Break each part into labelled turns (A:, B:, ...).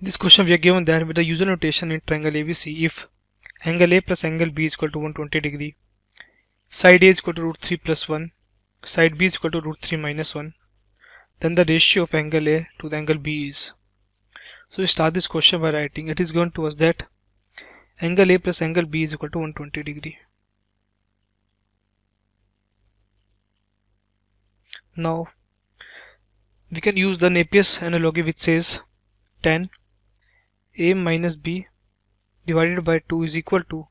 A: This question we are given that with the usual notation in triangle ABC, if angle A plus angle B is equal to 120 degree, side A is equal to root 3 plus 1, side B is equal to root 3 minus 1, then the ratio of angle A to the angle B is. So we start this question by writing, it is given to us that angle A plus angle B is equal to 120 degree. Now we can use the Napier's analogy, which says tan A minus B divided by 2 is equal to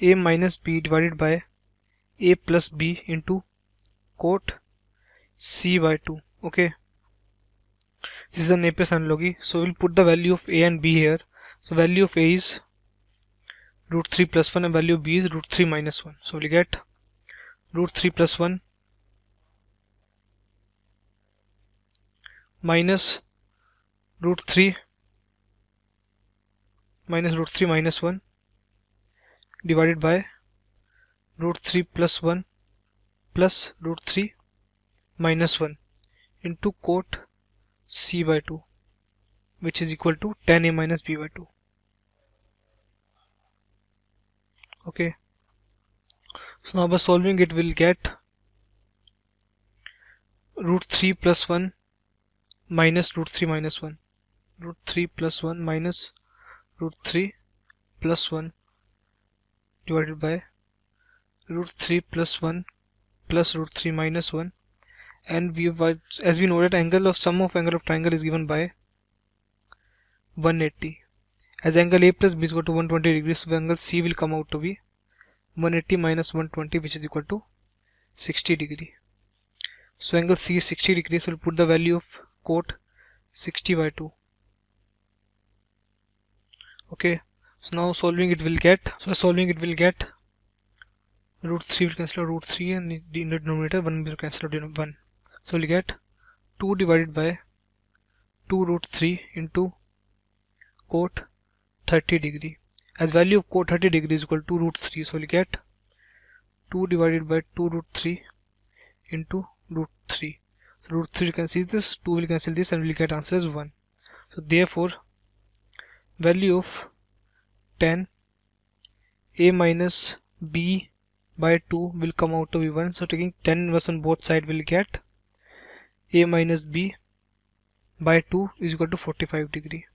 A: A minus B divided by A plus B into cot C by 2. Okay, this is the Napier's analogy. So we'll put the value of A and B here. So value of A is root 3 plus 1 and value of B is root 3 minus 1. So we'll get root 3 plus 1 minus root 3 minus 1 divided by root 3 plus 1 plus root 3 minus 1 into cot C by 2, which is equal to tan A minus B by 2. Okay, so now by solving it we'll get root 3 plus 1 minus root 3 minus 1, root 3 plus 1 minus root 3 plus 1 divided by root 3 plus 1 plus root 3 minus 1, and we as we know that angle of sum of angle of triangle is given by 180. As angle A plus B is equal to 120 degrees, so angle C will come out to be 180 minus 120, which is equal to 60 degree. So angle C is 60 degrees, so we'll put the value of cot 60 by 2. Okay, so now solving it will get, root 3 will cancel out root 3 and in the denominator 1 will cancel out 1. So we'll get 2 divided by 2 root 3 into cot 30 degree. As value of cot 30 degree is equal to root 3, so we'll get 2 divided by 2 root 3 into root 3. So root 3 will cancel this, 2 will cancel this, and we'll get answer as 1. So therefore value of tan A minus B by 2 will come out to be 1. So taking tan inverse on both sides, we'll get A minus B by 2 is equal to 45 degree,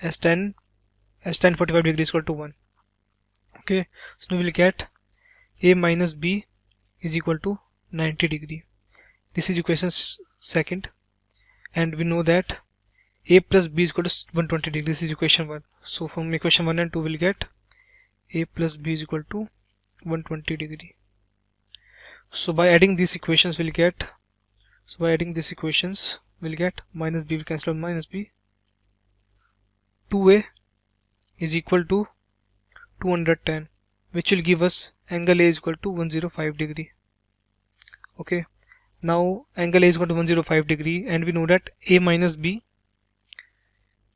A: as tan 45 degree is equal to 1. Okay, so we'll get A minus B is equal to 90 degree. This is equation second, and we know that A plus B is equal to 120 degree. This is equation 1. So from equation 1 and 2 we'll get A plus B is equal to 120 degree. So by adding these equations we'll get, minus B will cancel out minus B, 2A is equal to 210, which will give us angle A is equal to 105 degree. Okay, now angle A is equal to 105 degree, and we know that A minus B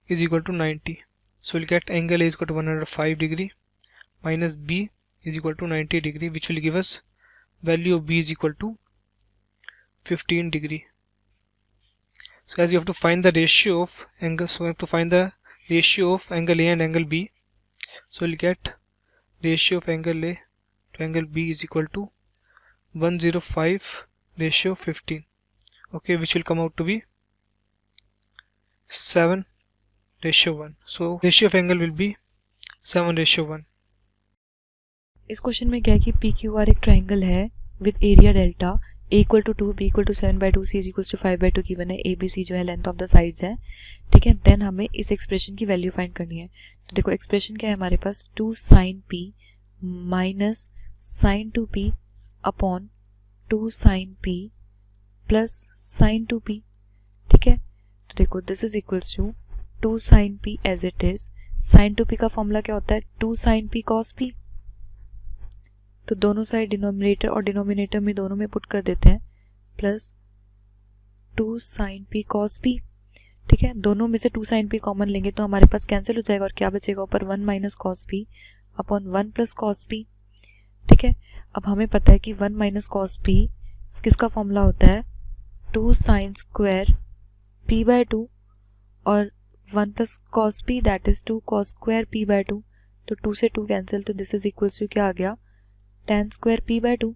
A: is equal to 90. So we'll get angle A is equal to 105 degree minus B is equal to 90 degree, which will give us value of B is equal to 15 degree. So as you have to find the ratio of angle, so we have to find the ratio of angle A and angle B. So we'll get ratio of angle A to angle B is equal to 105 ratio 15. Okay, which will come out to be 7 ratio 1. So ratio of angle will be 7 ratio 1.
B: इस question में क्या है कि P Q R एक triangle है with area delta a equal to 2, b equal to 7/2, c is equal to 5/2 given है, a B C जो है लेंथ ऑफ द साइड्स है, ठीक है। देन हमें इस एक्सप्रेशन की वैल्यू फाइंड करनी है। तो देखो एक्सप्रेशन क्या है हमारे पास, 2 sin p minus sin 2p upon 2 sin p plus sin 2p, ठीक है। तो देखो this is equals to 2 sin p as it is, sin 2p का फॉर्मूला क्या होता है, 2 sin p cos p। तो दोनों साइड डिनोमिनेटर और डिनोमिनेटर में दोनों में पुट कर देते हैं, plus 2 sin p cos p, ठीक है। दोनों में से 2 sin p कॉमन लेंगे तो हमारे पास कैंसिल हो जाएगा और क्या बचेगा ऊपर, 1 minus cos p upon 1 plus cos p, ठीक है। अब हमें पता है कि 1 माइनस cos p किसका फॉर्मूला होता है, 2 sin स्क्वायर p बाय 2, और 1 plus cos p that is 2 cos square p by 2, तो 2 से 2 कैंसिल, तो दिस इज इक्वल्स टू क्या आ गया, tan स्क्वायर पी बाय 2।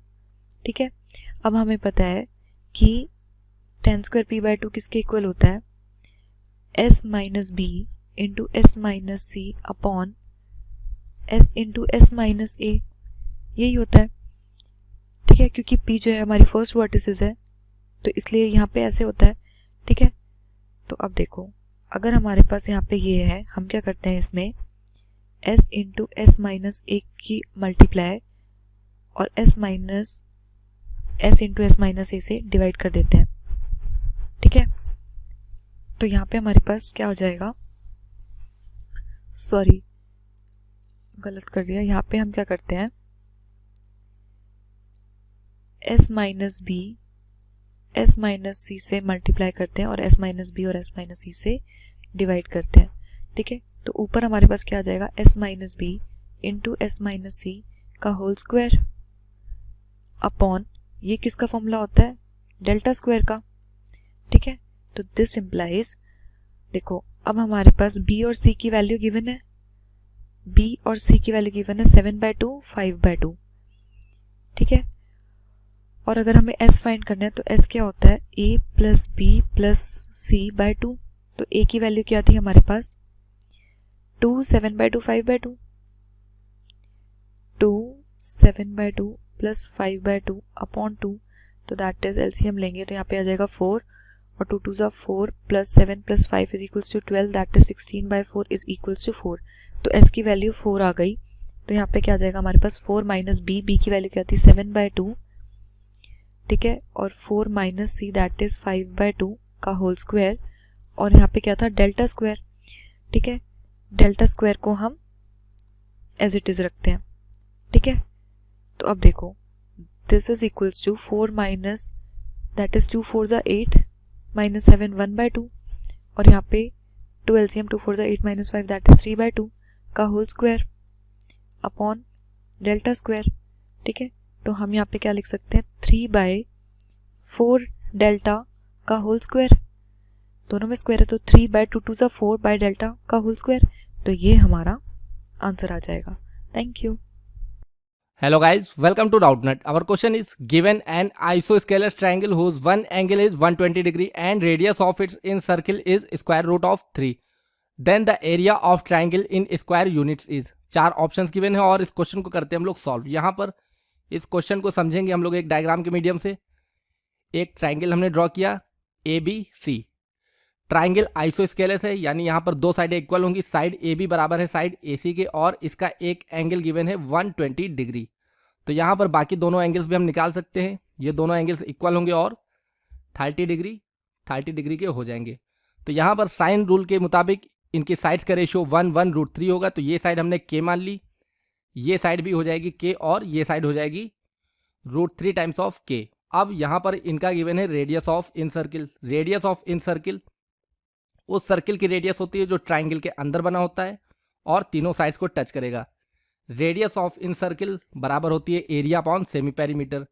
B: ठीक है, अब हमें पता है कि tan स्क्वायर पी बाय 2 किसके इक्वल होता है, s minus B into S minus C upon s into S minus A, यही होता है। ठीक है, क्योंकि p जो है हमारी फर्स्ट वर्टिसेस है तो इसलिए यहाँ पे ऐसे होता है। ठीक है, तो अब देखो अगर हमारे पास यहाँ पे ये है, हम क्या करते हैं इसमें s into S minus A की मल्टीप्लाई और s minus s into S minus A से डिवाइड कर देते हैं। ठीक है, तो यहाँ पे हमारे पास क्या हो जाएगा, सॉरी गलत कर दिया, यहाँ पे हम क्या करते हैं s minus B s minus C से मल्टीप्लाई करते हैं और s माइनस बी और s माइनस सी से डिवाइड करते हैं। ठीक है, तो ऊपर हमारे पास क्या आ जाएगा, s minus B into S minus C का होल स्क्वायर अपॉन, ये किसका फॉर्मूला होता है, डेल्टा स्क्वायर का। ठीक है, तो दिस इम्प्लाइज, देखो अब हमारे पास b और c की वैल्यू गिवन है, b और c की वैल्यू गिवन है 7/2 5/2। ठीक है, और अगर हमें s फाइंड करना है तो s क्या होता है, a plus b plus c by 2, तो a की वैल्यू क्या थी हमारे पास 2 7/2 5/2, 2 7/2 प्लस 5/2 अपॉन 2, तो दैट इज एलसीएम लेंगे तो यहाँ पे आ जाएगा 4 और 2 2 4 plus 7 plus 5 is equals to 12, that is 16/4 is equals to 4। तो s की वैल्यू 4 आ गई, तो यहाँ पे क्या आ जाएगा हमारे पास 4 माइनस b, b की वैल्यू क्या थी 7/2। ठीक है, और 4 माइनस सी दैट इज 5/2 का होल स्क्वायर, और यहाँ पे क्या था डेल्टा स्क्वायर। ठीक है, डेल्टा स्क्वायर को हम एज इट इज रखते हैं। ठीक है, तो अब देखो this is equals to 4 minus that is 2 4 ज़ा 8 माइनस 7 1/2, और यहाँ पे 2 एलसीएम 2 4 ज़ा 8 माइनस 5 दैट इज 3/2 का whole square upon delta square. ठीक है, तो हम यहाँ पे क्या लिख सकते हैं 3/4 डेल्टा का होल स्क्वायर, दोनों में स्क्वायर है तो 3/2 2 ज़ा 4 बाय डेल्टा का होल स्क्वायर, तो ये हमारा आंसर आ जाएगा। Thank you.
C: Hello guys, welcome to Doubtnut. Our question is given an isosceles triangle whose one angle is 120 degree and radius of its in circle is square root of 3. Then the area of triangle in square units is. 4 options given है और इस question को करते हैं हम लोग solve. यहाँ पर इस क्वेश्चन को समझेंगे हम लोग एक डायग्राम के मीडियम से। एक ट्राइंगल हमने ड्रॉ किया ABC। ट्राइंगल आइसोस्केलेस है, यानी यहाँ पर दो साइडें इक्वल होंगी, साइड AB बराबर है साइड AC के, और इसका एक एंगल गिवन है 120 डिग्री। तो यहाँ पर बाकी दोनों एंगल्स भी हम निकाल सकते हैं, ये दोनों एंगल्स इक्वल होंगे और 30 डिग्री के हो जाएंगे। तो यहाँ पर साइन रूल के मुताबिक इनकी साइड्स का रेशियो 1/√3 होगा, तो ये साइड हमने K मान ली, ये साइड भी हो जाएगी K और ये साइड हो जाएगी √3 टाइम्स ऑफ K। अब यहाँ पर इनका गिवन है radius of in circle. Radius of in circle उस सर्किल की रेडियस होती है जो ट्राइंगल के अंदर बना होता है और तीनों साइड्स को टच करेगा। रेडियस ऑफ इन सर्किल बराबर होती है एरिया अपॉन सेमी पेरीमीटर,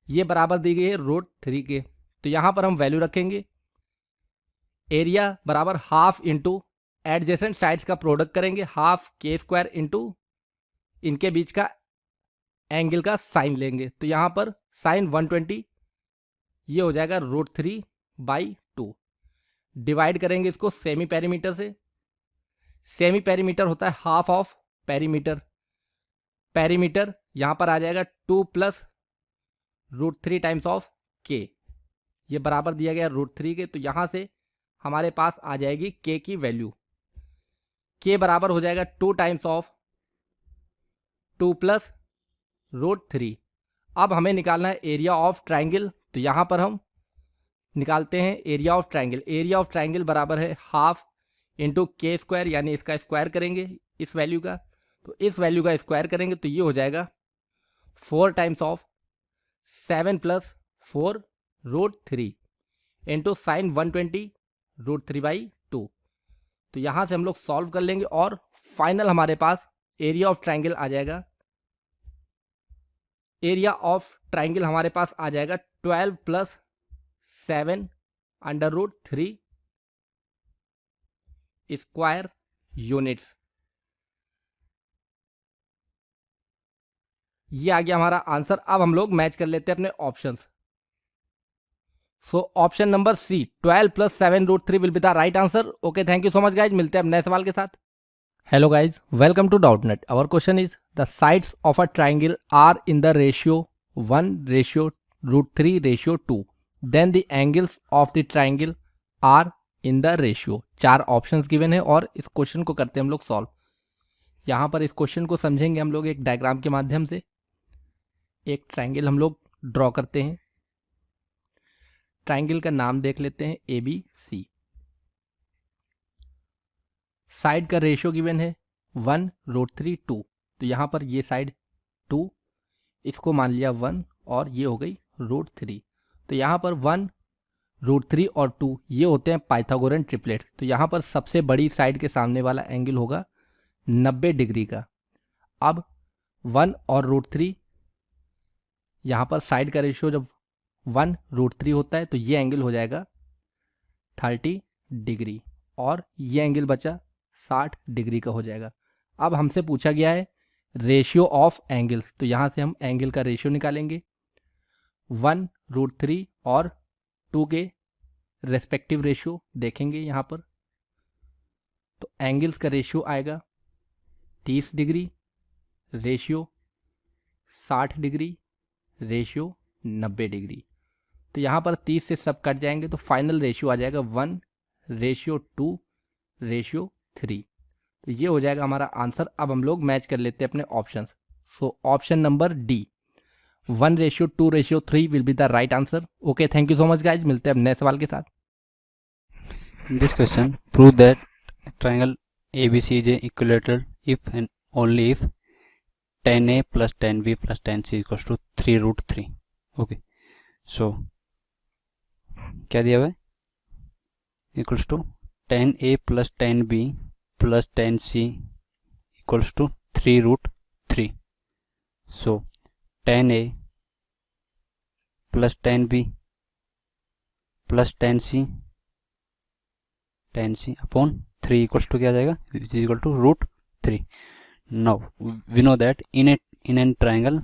C: ये बराबर दी गई है √3 के। तो यहाँ पर हम वैल्यू रखेंगे, एरिया बराबर हाफ इंटू एडजेसेंट साइड्स का प्रोडक्ट करेंगे, हाफ K² इंटू इनके बीच का एंगल का साइन लेंगे। तो यहाँ पर साइन 120 ये हो जाएगा √3/2। डिवाइड करेंगे इसको सेमी पेरीमीटर से। सेमी पेरीमीटर होता है हाफ ऑफ पेरीमीटर। पेरीमीटर यहाँ पर आ जाएगा 2 + √3 टाइम्स ऑफ K, ये बराबर दिया गया √3 के। तो यहाँ से हमारे पास आ जाएगी K की वैल्यू, K बराबर हो जाएगा 2 टाइम्स ऑफ 2 + √3। अब हमें निकालना है एरिया ऑफ ट्राइंगल, तो यहाँ पर हम निकालते हैं area of triangle. Area of triangle बराबर है हाफ इंटू K², यानी इसका स्क्वायर करेंगे इस वैल्यू का, तो इस वैल्यू का स्क्वायर करेंगे तो ये हो जाएगा 4 टाइम्स ऑफ 7 + 4 √3 इंटू साइन 120 √3/2। तो यहाँ से हम लोग सॉल्व कर लेंगे और फाइनल हमारे पास एरिया ऑफ ट्राइंगल आ जाएगा। एरिया ऑफ ट्राइंगल हमारे पास आ जाएगा 12 + 7 √3 स्क्वायर यूनिट्स। ये आ गया हमारा आंसर। अब हम लोग मैच कर लेते हैं अपने options. So option number C 12 + 7√3 will be the right answer. Okay, thank you so much guys, मिलते हैं अब नए सवाल के साथ। Hello guys, welcome to Doubtnut. Our question is the sides of a triangle are in the ratio 1:√3:2, then the angles of the triangle are in the ratio. 4 options given है और इस क्वेश्चन को करते हैं हम लोग सॉल्व। यहाँ पर इस क्वेश्चन को समझेंगे हम लोग एक डायग्राम के माध्यम से। एक ट्राइंगल हम लोग ड्रॉ करते हैं। ट्राइंगल का नाम देख लेते हैं ABC। साइड का रेशियो गिवन है 1:√3:2, तो यहाँ पर ये साइड 2, इसको मान लिया 1 और ये हो गई √3। तो यहाँ पर 1√3 और 2 ये होते हैं पाइथागोरन ट्रिपलेट्स। तो यहाँ पर सबसे बड़ी साइड के सामने वाला एंगल होगा 90 डिग्री का। अब 1 और √3, यहाँ पर साइड का रेशियो जब 1√3 होता है तो ये एंगल हो जाएगा 30 डिग्री और ये एंगल बचा 60 डिग्री का हो जाएगा। अब हमसे पूछा गया है रेशियो ऑफ एंगल्स, तो यहाँ से हम एंगल का रेशियो निकालेंगे। 1√3 और 2 के रेस्पेक्टिव रेशियो देखेंगे यहाँ पर, तो एंगल्स का रेशियो आएगा 30 degree, ratio 60 degree, ratio 90 degree. तो यहाँ पर 30 से सब कट जाएंगे तो फाइनल रेशियो आ जाएगा 1:2:3। तो ये हो जाएगा हमारा आंसर। अब हम लोग मैच कर लेते हैं अपने options. So option number D 1:2:3 will be the right answer. Okay, thank you so much guys, मिलते हैं अब नए सवाल के साथ।
D: This question prove that triangle ABC is a equilateral if and only if tan A plus tan B plus tan C equals to 3√3. Okay, so क्या दिया हुआ है? Equals to tan A plus tan B plus tan C equals to 3√3. So tan A plus tan B plus tan C upon 3 equals to क्या आ जाएगा? Which is equal to √3. Now we know that in a triangle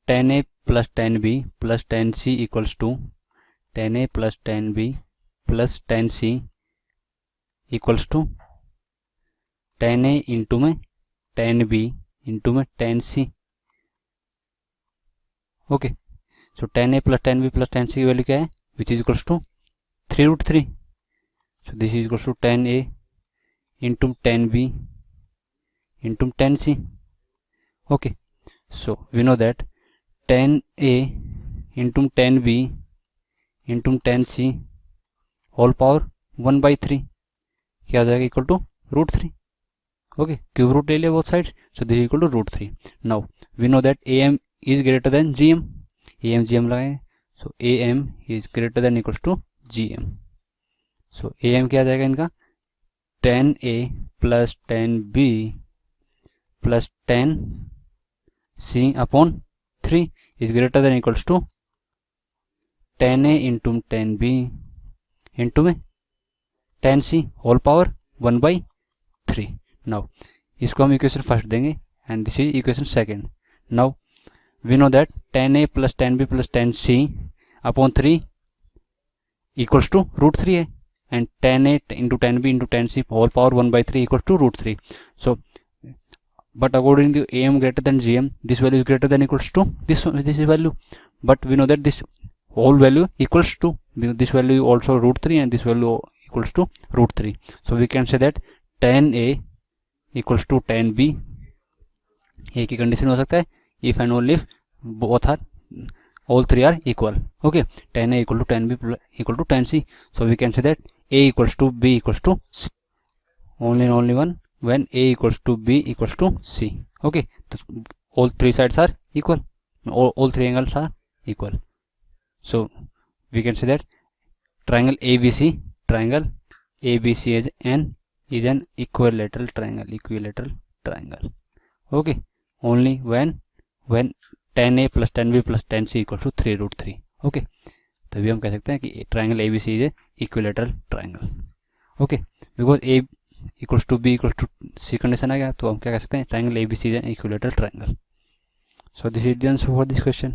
D: tan A plus tan B plus tan C equals to tan A plus tan B plus tan C equals to tan A into में tan B into में tan C. Okay, so tan A plus tan B plus tan C की value क्या है? Which is equals to 3√3. So this is equals to tan A into tan B into tan C. Okay, so we know that tan A into tan B into tan C whole power 1/3 क्या हो जाएगा? Equal to √3. Okay, cube root ले लिया both sides, so this equal to √3. Now we know that AM is greater than GM. AM GM लगाएं, so AM is greater than equals to GM. So AM क्या आ जाएगा इनका? tan A plus tan B plus tan C upon 3 is greater than equals to tan A into tan B into में tan C whole power 1/3. Now इसको हम equation first देंगे and this is equation second. Now we know that tan A plus tan B plus tan C upon 3 equals to √3 है, and tan A into tan B into tan C whole power 1/3 equals to √3. So but according to AM greater than GM, this value is greater than equals to this value, but we know that this whole value equals to this value also √3 and this value equals to √3. So we can say that tan A equals to tan B. A की condition हो सकता है if and only if both are all three are equal. Okay, tan A equal to tan B equal to tan C. So we can say that A equals to B equals to C. Only and only one when A equals to B equals to C. Okay, so all three sides are equal, all three angles are equal. So we can say that triangle ABC is an equilateral triangle. Okay, only when tan A plus tan B plus tan C equals to 3√3. Okay, तभी हम कह सकते हैं कि triangle ABC is a equilateral triangle. Okay, because A equals to B equals to C condition आ गया, तो हम क्या कह सकते हैं, triangle ABC is an equilateral triangle. So this is the answer for this question.